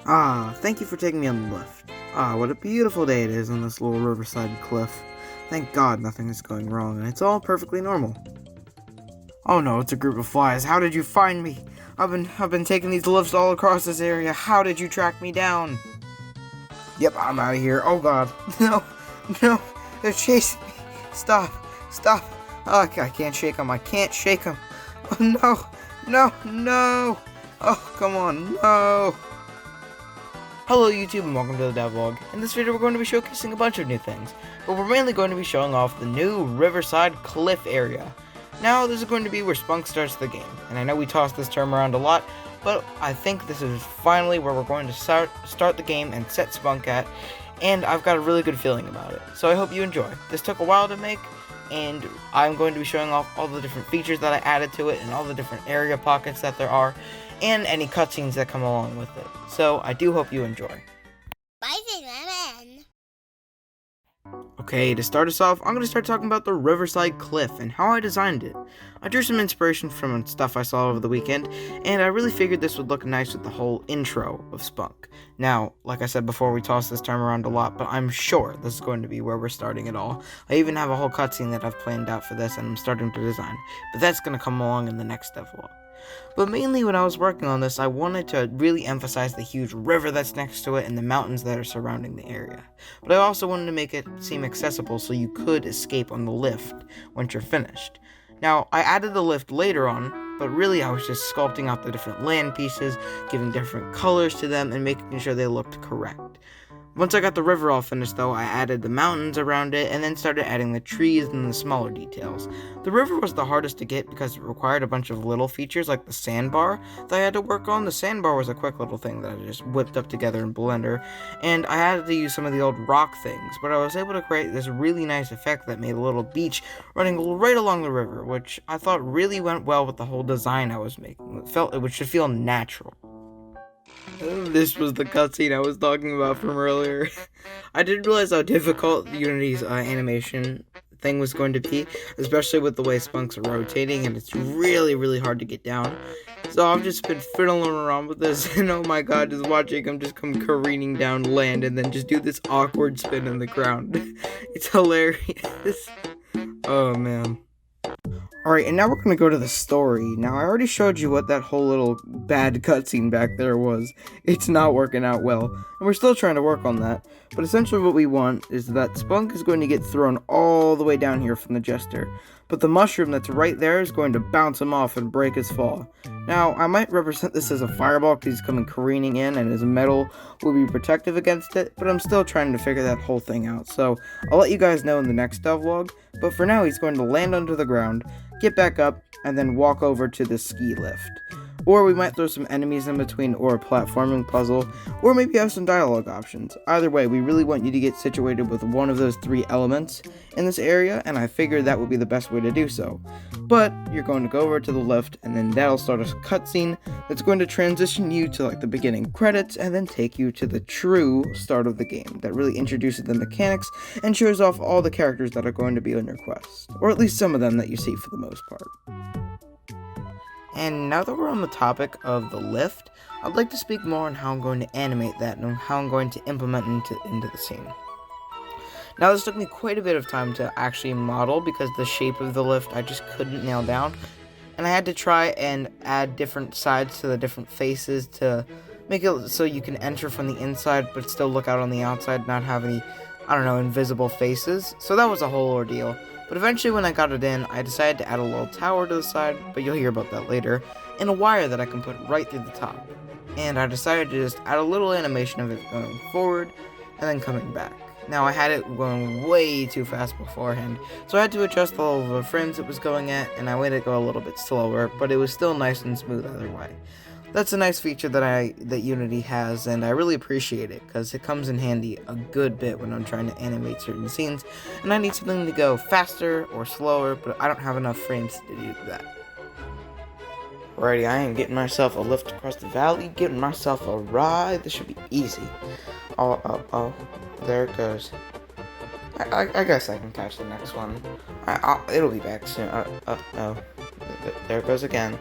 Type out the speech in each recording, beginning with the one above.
Thank you for taking me on the lift. What a beautiful day it is on this little Riverside Cliff. Thank God nothing is going wrong, and it's all perfectly normal. Oh no, it's a group of flies. How did you find me? I've been taking these lifts all across this area. How did you track me down? Yep, I'm out of here. Oh God. No, no, they're chasing me. Stop, stop. Oh, I can't shake them. I can't shake them. Oh no, no, no. Oh, come on, no. Hello YouTube and welcome to the Devlog. In this video we're going to be showcasing a bunch of new things, but we're mainly going to be showing off the new Riverside Cliff area. Now this is going to be where Spunk starts the game, and I know we toss this term around a lot, but I think this is finally where we're going to start the game and set Spunk at, and I've got a really good feeling about it, so I hope you enjoy. This took a while to make, and I'm going to be showing off all the different features that I added to it and all the different area pockets that there are, and any cutscenes that come along with it. So I do hope you enjoy. Okay, to start us off, I'm going to start talking about the Riverside Cliff and how I designed it. I drew some inspiration from stuff I saw over the weekend, and I really figured this would look nice with the whole intro of Spunk. Now, like I said before, we toss this term around a lot, but I'm sure this is going to be where we're starting it all. I even have a whole cutscene that I've planned out for this and I'm starting to design, but that's going to come along in the next devlog. But mainly when I was working on this, I wanted to really emphasize the huge river that's next to it and the mountains that are surrounding the area. But I also wanted to make it seem accessible so you could escape on the lift once you're finished. Now, I added the lift later on, but really I was just sculpting out the different land pieces, giving different colors to them, and making sure they looked correct. Once I got the river all finished though, I added the mountains around it and then started adding the trees and the smaller details. The river was the hardest to get because it required a bunch of little features like the sandbar that I had to work on. The sandbar was a quick little thing that I just whipped up together in Blender, and I had to use some of the old rock things, but I was able to create this really nice effect that made a little beach running right along the river, which I thought really went well with the whole design I was making. It should feel natural. This was the cutscene I was talking about from earlier. I didn't realize how difficult Unity's animation thing was going to be, especially with the way Spunk's rotating, and it's really, really hard to get down. So I've just been fiddling around with this, and oh my god, just watching him just come careening down land and then just do this awkward spin in the ground. It's hilarious. Oh man. Alright, and now we're going to go to the story. Now, I already showed you what that whole little bad cutscene back there was. It's not working out well, and we're still trying to work on that. But essentially what we want is that Spunk is going to get thrown all the way down here from the Jester. But the mushroom that's right there is going to bounce him off and break his fall. Now, I might represent this as a fireball because he's coming careening in and his metal will be protective against it, but I'm still trying to figure that whole thing out. So, I'll let you guys know in the next devlog, but for now he's going to land onto the ground, get back up, and then walk over to the ski lift. Or we might throw some enemies in between or a platforming puzzle, or maybe have some dialogue options. Either way, we really want you to get situated with one of those three elements in this area, and I figured that would be the best way to do so. But you're going to go over to the lift, and then that'll start a cutscene that's going to transition you to like the beginning credits, and then take you to the true start of the game that really introduces the mechanics and shows off all the characters that are going to be on your quest, or at least some of them that you see for the most part. And now that we're on the topic of the lift, I'd like to speak more on how I'm going to animate that and how I'm going to implement into the scene. Now this took me quite a bit of time to actually model because the shape of the lift I just couldn't nail down. And I had to try and add different sides to the different faces to make it so you can enter from the inside but still look out on the outside, not have any, invisible faces. So that was a whole ordeal. But eventually when I got it in, I decided to add a little tower to the side, but you'll hear about that later, and a wire that I can put right through the top. And I decided to just add a little animation of it going forward, and then coming back. Now I had it going way too fast beforehand, so I had to adjust all of the frames it was going at, and I made it go a little bit slower, but it was still nice and smooth either way. That's a nice feature that Unity has, and I really appreciate it, because it comes in handy a good bit when I'm trying to animate certain scenes, and I need something to go faster or slower, but I don't have enough frames to do that. Alrighty, I am getting myself a lift across the valley, getting myself a ride. This should be easy. Oh, there it goes. I guess I can catch the next one. It'll be back soon. Oh, there it goes again.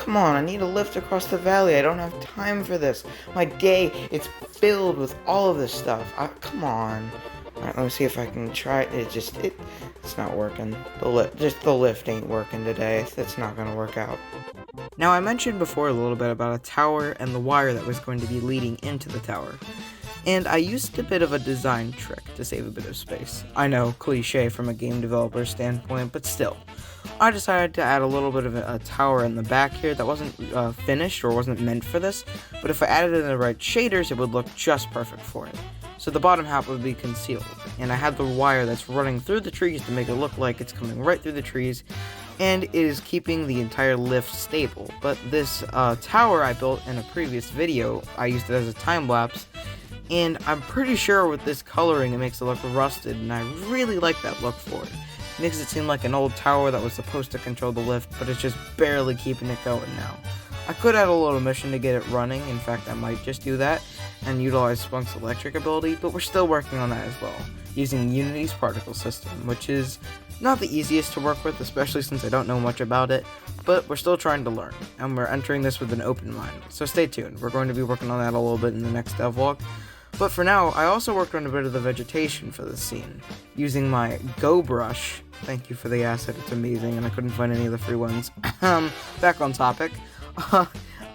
come on, I need a lift across the valley. I don't have time for this. My day, it's filled with all of this stuff. Come on. Alright, let me see if I can try it. It's not working. The lift ain't working today. It's not gonna work out. Now, I mentioned before a little bit about a tower and the wire that was going to be leading into the tower. And I used a bit of a design trick to save a bit of space. I know, cliche from a game developer standpoint, but still. I decided to add a little bit of a tower in the back here that wasn't finished or wasn't meant for this, but if I added in the right shaders, it would look just perfect for it. So the bottom half would be concealed, and I had the wire that's running through the trees to make it look like it's coming right through the trees, and it is keeping the entire lift stable. But this tower I built in a previous video, I used it as a time-lapse, and I'm pretty sure with this coloring it makes it look rusted, and I really like that look for it. It makes it seem like an old tower that was supposed to control the lift, but it's just barely keeping it going now. I could add a little mission to get it running. In fact, I might just do that and utilize Spunk's electric ability, but we're still working on that as well, using Unity's particle system, which is not the easiest to work with, especially since I don't know much about it, but we're still trying to learn, and we're entering this with an open mind, so stay tuned. We're going to be working on that a little bit in the next devlog. But for now, I also worked on a bit of the vegetation for this scene, using my Go brush. Thank you for the asset, it's amazing, and I couldn't find any of the free ones. Back on topic.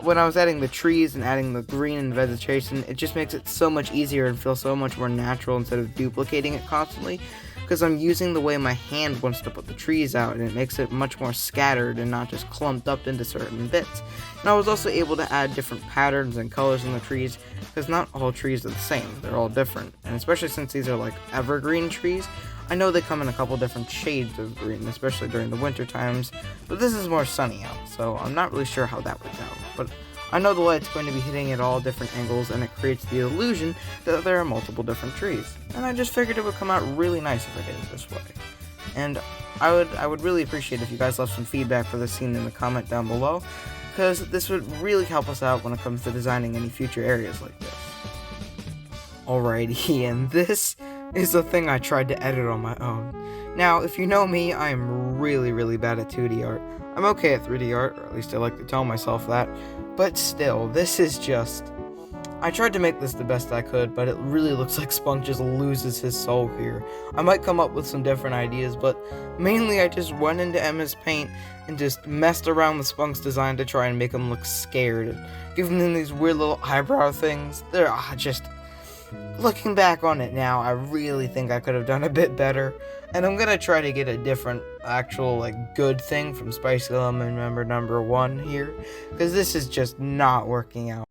When I was adding the trees and adding the green and vegetation, it just makes it so much easier and feel so much more natural instead of duplicating it constantly, because I'm using the way my hand wants to put the trees out, and it makes it much more scattered and not just clumped up into certain bits. And I was also able to add different patterns and colors in the trees, because not all trees are the same, they're all different, and especially since these are like evergreen trees, I know they come in a couple different shades of green, especially during the winter times, but this is more sunny out, so I'm not really sure how that would go. But I know the light's going to be hitting at all different angles, and it creates the illusion that there are multiple different trees. And I just figured it would come out really nice if I did it this way. And I would really appreciate if you guys left some feedback for this scene in the comment down below, because this would really help us out when it comes to designing any future areas like this. Alrighty, and this is the thing I tried to edit on my own. Now, if you know me, I am really bad at 2D art. I'm okay at 3D art, or at least I like to tell myself that, but still, this is just... I tried to make this the best I could, but it really looks like Spunk just loses his soul here. I might come up with some different ideas, but mainly I just went into MS Paint and just messed around with Spunk's design to try and make him look scared. Giving him these weird little eyebrow things. They're just... Looking back on it now, I really think I could have done a bit better, and I'm gonna try to get a different, actual, good thing from Spicy Lemon member number 1 here, because this is just not working out.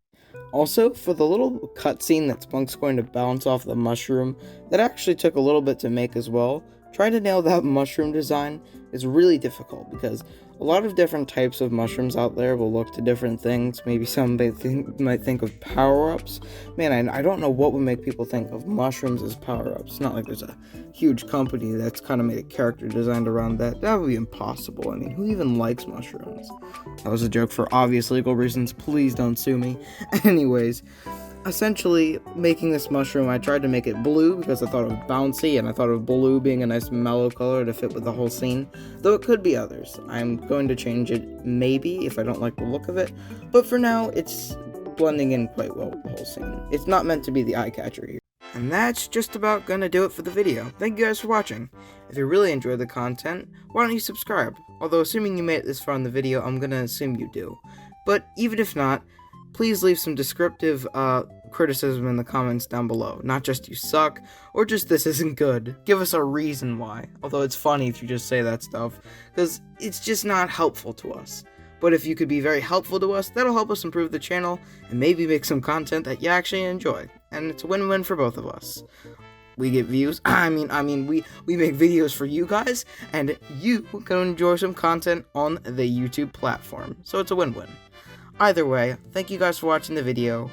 Also, for the little cutscene that Spunk's going to bounce off the mushroom, that actually took a little bit to make as well. Trying to nail that mushroom design is really difficult, because a lot of different types of mushrooms out there will look to different things. Maybe some might think of power-ups. Man, I don't know what would make people think of mushrooms as power-ups. It's not like there's a huge company that's kind of made a character designed around that. That would be impossible. I mean, who even likes mushrooms? That was a joke for obvious legal reasons. Please don't sue me. Anyways, essentially, making this mushroom, I tried to make it blue because I thought it was bouncy, and I thought of blue being a nice mellow color to fit with the whole scene, though it could be others. I'm going to change it, maybe, if I don't like the look of it, but for now, it's blending in quite well with the whole scene. It's not meant to be the eye catcher here. And that's just about gonna do it for the video. Thank you guys for watching. If you really enjoyed the content, why don't you subscribe? Although, assuming you made it this far in the video, I'm gonna assume you do. But even if not, please leave some descriptive criticism in the comments down below. Not just you suck, or just this isn't good. Give us a reason why. Although it's funny if you just say that stuff, because it's just not helpful to us. But if you could be very helpful to us, that'll help us improve the channel, and maybe make some content that you actually enjoy. And it's a win-win for both of us. We get views, we make videos for you guys, and you can enjoy some content on the YouTube platform. So it's a win-win. Either way, thank you guys for watching the video.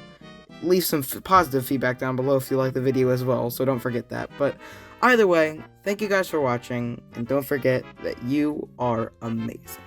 Leave some positive feedback down below if you like the video as well, so don't forget that. But either way, thank you guys for watching, and don't forget that you are amazing.